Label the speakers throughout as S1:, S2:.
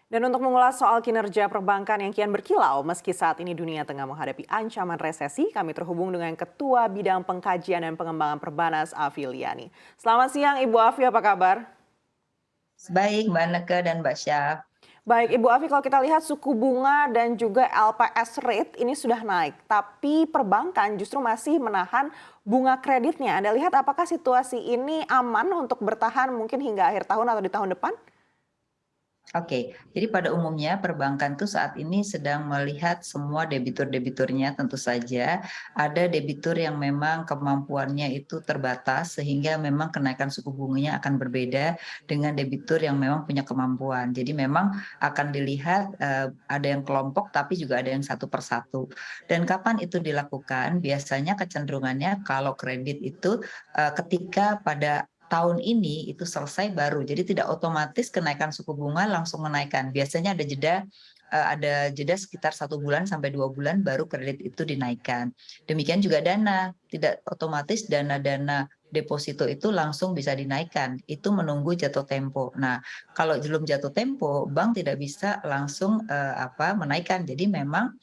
S1: Dan untuk mengulas soal kinerja perbankan yang kian berkilau meski saat ini dunia tengah menghadapi ancaman resesi, kami terhubung dengan Ketua Bidang Pengkajian dan Pengembangan Perbanas Afi Liani. Selamat siang Ibu Afi, apa kabar?
S2: Baik, Mbak Neke dan Mbak Syaf.
S1: Baik Ibu Afi, kalau kita lihat suku bunga dan juga LPS rate ini sudah naik, tapi perbankan justru masih menahan bunga kreditnya. Anda lihat apakah situasi ini aman untuk bertahan mungkin hingga akhir tahun atau di tahun depan?
S2: Oke, jadi pada umumnya perbankan tuh saat ini sedang melihat semua debitur-debiturnya tentu saja. Ada debitur yang memang kemampuannya itu terbatas sehingga memang kenaikan suku bunganya akan berbeda dengan debitur yang memang punya kemampuan. Jadi memang akan dilihat ada yang kelompok tapi juga ada yang satu persatu. Dan kapan itu dilakukan? Biasanya kecenderungannya kalau kredit itu ketika pada tahun ini itu selesai baru, jadi tidak otomatis kenaikan suku bunga langsung menaikkan. Biasanya ada jeda sekitar 1 bulan sampai 2 bulan baru kredit itu dinaikkan. Demikian juga dana, tidak otomatis dana-dana deposito itu langsung bisa dinaikkan, itu menunggu jatuh tempo. Nah, kalau belum jatuh tempo, bank tidak bisa langsung menaikkan. Jadi memang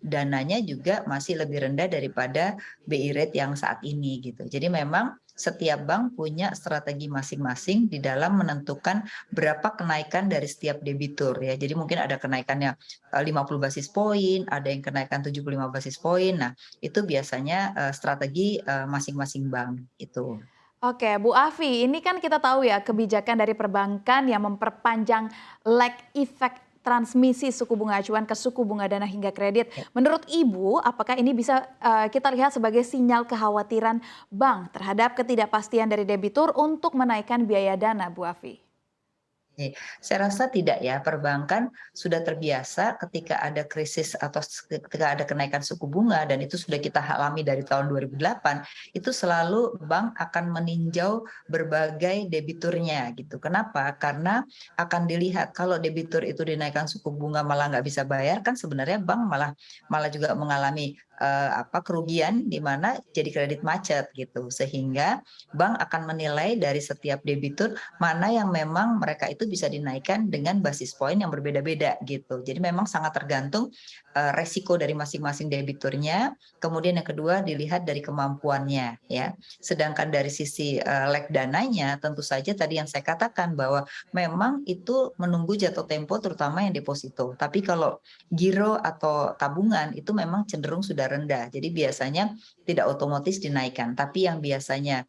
S2: dananya juga masih lebih rendah daripada BI rate yang saat ini gitu. Jadi memang setiap bank punya strategi masing-masing di dalam menentukan berapa kenaikan dari setiap debitur ya. Jadi mungkin ada kenaikannya 50 basis poin, ada yang kenaikan 75 basis poin. Nah, itu biasanya strategi masing-masing bank itu.
S3: Oke, Bu Afi, ini kan kita tahu ya kebijakan dari perbankan yang memperpanjang lag effect transmisi suku bunga acuan ke suku bunga dana hingga kredit. Menurut Ibu, apakah ini bisa kita lihat sebagai sinyal kekhawatiran bank terhadap ketidakpastian dari debitur untuk menaikkan biaya dana, Bu Afi?
S2: Oke, saya rasa tidak ya, perbankan sudah terbiasa ketika ada krisis atau ketika ada kenaikan suku bunga dan itu sudah kita alami dari tahun 2008, itu selalu bank akan meninjau berbagai debiturnya gitu. Kenapa? Karena akan dilihat kalau debitur itu dinaikkan suku bunga malah nggak bisa bayar, kan sebenarnya bank malah malah juga mengalami kerugian di mana jadi kredit macet gitu. Sehingga bank akan menilai dari setiap debitur mana yang memang mereka itu bisa dinaikkan dengan basis poin yang berbeda-beda gitu. Jadi memang sangat tergantung resiko dari masing-masing debiturnya, kemudian yang kedua dilihat dari kemampuannya ya. Sedangkan dari sisi leg dananya tentu saja tadi yang saya katakan bahwa memang itu menunggu jatuh tempo terutama yang deposito. Tapi kalau giro atau tabungan itu memang cenderung sudah rendah. Jadi biasanya tidak otomatis dinaikkan, tapi yang biasanya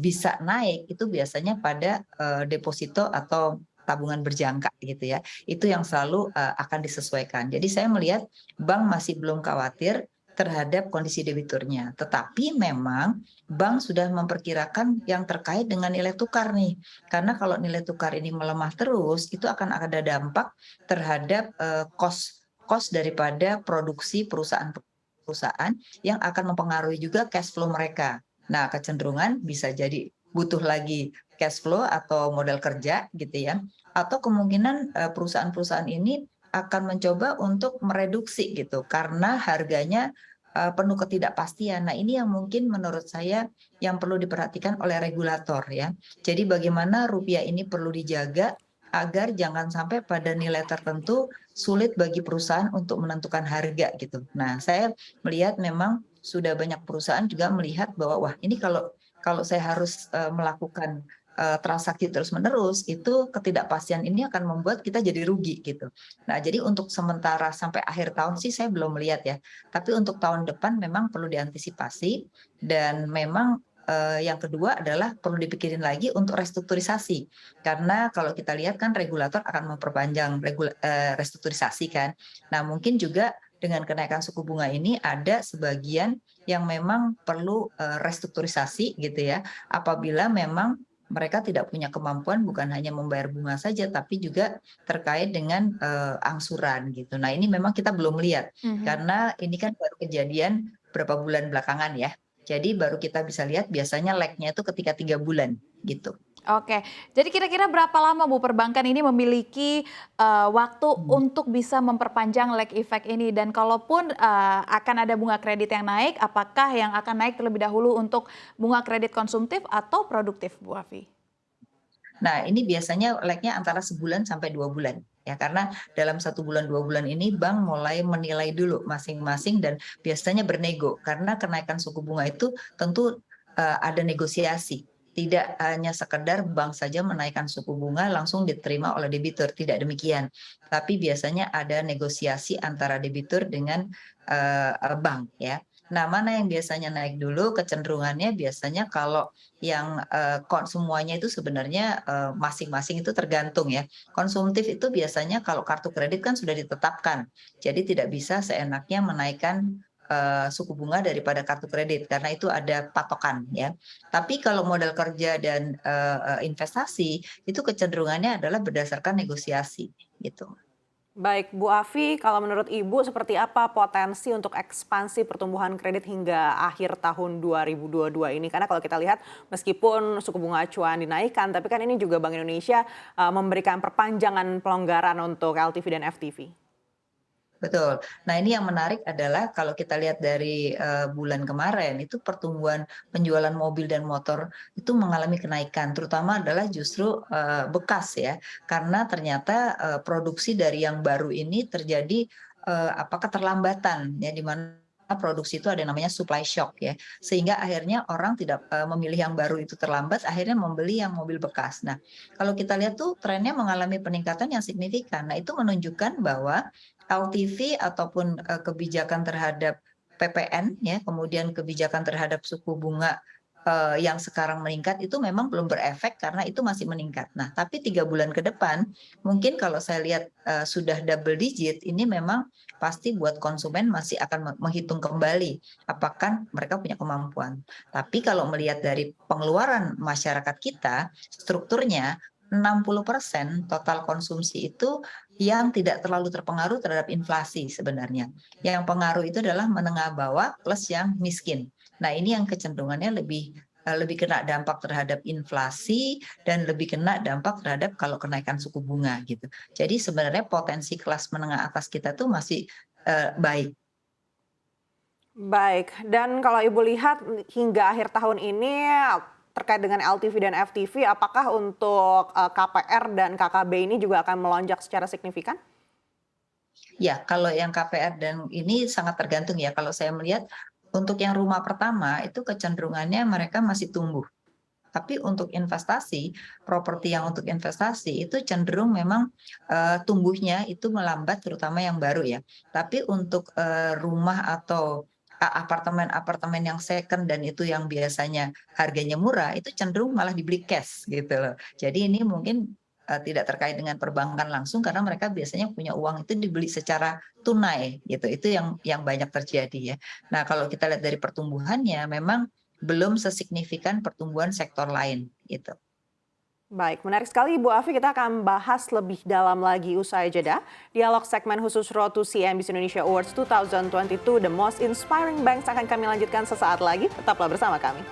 S2: bisa naik itu biasanya pada deposito atau tabungan berjangka gitu ya. Itu yang selalu akan disesuaikan. Jadi saya melihat bank masih belum khawatir terhadap kondisi debiturnya. Tetapi memang bank sudah memperkirakan yang terkait dengan nilai tukar nih. Karena kalau nilai tukar ini melemah terus, itu akan ada dampak terhadap cost daripada produksi perusahaan yang akan mempengaruhi juga cash flow mereka. Nah, kecenderungan bisa jadi butuh lagi cash flow atau modal kerja gitu ya, atau kemungkinan perusahaan-perusahaan ini akan mencoba untuk mereduksi gitu karena harganya penuh ketidakpastian. Nah, ini yang mungkin menurut saya yang perlu diperhatikan oleh regulator ya. Jadi bagaimana rupiah ini perlu dijaga agar jangan sampai pada nilai tertentu sulit bagi perusahaan untuk menentukan harga gitu. Nah, saya melihat memang sudah banyak perusahaan juga melihat bahwa, wah ini kalau saya harus melakukan transaksi terus-menerus, itu ketidakpastian ini akan membuat kita jadi rugi gitu. Nah, jadi untuk sementara sampai akhir tahun sih saya belum melihat ya, tapi untuk tahun depan memang perlu diantisipasi dan memang yang kedua adalah perlu dipikirin lagi untuk restrukturisasi. Karena kalau kita lihat kan regulator akan memperpanjang restrukturisasi kan. Nah, mungkin juga dengan kenaikan suku bunga ini ada sebagian yang memang perlu restrukturisasi gitu ya, apabila memang mereka tidak punya kemampuan bukan hanya membayar bunga saja, tapi juga terkait dengan angsuran gitu. Nah, ini memang kita belum lihat,
S3: Mhm.
S2: karena ini kan baru kejadian berapa bulan belakangan ya. Jadi baru kita bisa lihat biasanya lag-nya itu ketika 3 bulan gitu.
S3: Oke, jadi kira-kira berapa lama Bu perbankan ini memiliki, waktu
S2: Hmm.
S3: untuk bisa memperpanjang lag effect ini? Dan kalaupun, akan ada bunga kredit yang naik, apakah yang akan naik terlebih dahulu untuk bunga kredit konsumtif atau produktif Bu Afi?
S2: Nah, ini biasanya lag-nya antara sebulan sampai 2 bulan. Ya, karena dalam 1 bulan 2 bulan ini bank mulai menilai dulu masing-masing dan biasanya bernego karena kenaikan suku bunga itu tentu ada negosiasi. Tidak hanya sekedar bank saja menaikkan suku bunga langsung diterima oleh debitur, tidak demikian. Tapi biasanya ada negosiasi antara debitur dengan bank ya. Nah, mana yang biasanya naik dulu? Kecenderungannya biasanya kalau yang semuanya itu sebenarnya masing-masing itu tergantung ya. Konsumtif itu biasanya kalau kartu kredit kan sudah ditetapkan, jadi tidak bisa seenaknya menaikkan suku bunga daripada kartu kredit karena itu ada patokan ya. Tapi kalau modal kerja dan investasi itu kecenderungannya adalah berdasarkan negosiasi gitu.
S1: Baik, Bu Afi, kalau menurut Ibu seperti apa potensi untuk ekspansi pertumbuhan kredit hingga akhir tahun 2022 ini? Karena kalau kita lihat meskipun suku bunga acuan dinaikkan, tapi kan ini juga Bank Indonesia memberikan perpanjangan pelonggaran untuk LTV dan FTV.
S2: Betul. Nah, ini yang menarik adalah kalau kita lihat dari bulan kemarin itu pertumbuhan penjualan mobil dan motor itu mengalami kenaikan, terutama adalah justru bekas ya, karena ternyata produksi dari yang baru ini terjadi keterlambatan ya, di mana produksi itu ada yang namanya supply shock ya, sehingga akhirnya orang tidak memilih yang baru itu terlambat, akhirnya membeli yang mobil bekas. Nah, kalau kita lihat tuh trennya mengalami peningkatan yang signifikan. Nah, itu menunjukkan bahwa LTV ataupun kebijakan terhadap PPN ya, kemudian kebijakan terhadap suku bunga yang sekarang meningkat itu memang belum berefek karena itu masih meningkat. Nah, tapi 3 bulan ke depan mungkin kalau saya lihat sudah double digit, ini memang pasti buat konsumen masih akan menghitung kembali apakah mereka punya kemampuan. Tapi kalau melihat dari pengeluaran masyarakat kita, strukturnya 60% total konsumsi itu yang tidak terlalu terpengaruh terhadap inflasi sebenarnya. Yang pengaruh itu adalah menengah bawah plus yang miskin. Nah, ini yang kecenderungannya lebih kena dampak terhadap inflasi dan lebih kena dampak terhadap kalau kenaikan suku bunga gitu. Jadi sebenarnya potensi kelas menengah atas kita tuh masih baik.
S1: Baik, dan kalau Ibu lihat hingga akhir tahun ini terkait dengan LTV dan FTV, apakah untuk KPR dan KKB ini juga akan melonjak secara signifikan?
S2: Ya, kalau yang KPR dan ini sangat tergantung ya. Kalau saya melihat untuk yang rumah pertama itu kecenderungannya mereka masih tumbuh. Tapi untuk investasi, properti yang untuk investasi itu cenderung memang tumbuhnya itu melambat terutama yang baru ya. Tapi untuk rumah atau apartemen-apartemen yang second dan itu yang biasanya harganya murah itu cenderung malah dibeli cash gitu loh. Jadi ini mungkin tidak terkait dengan perbankan langsung karena mereka biasanya punya uang itu dibeli secara tunai gitu. Itu yang banyak terjadi ya. Nah, kalau kita lihat dari pertumbuhannya memang belum sesignifikan pertumbuhan sektor lain gitu.
S1: Baik, menarik sekali Bu Afi. Kita akan bahas lebih dalam lagi usai jeda. Dialog segmen khusus Road to CNBC Indonesia Awards 2022 The Most Inspiring Banks akan kami lanjutkan sesaat lagi. Tetaplah bersama kami.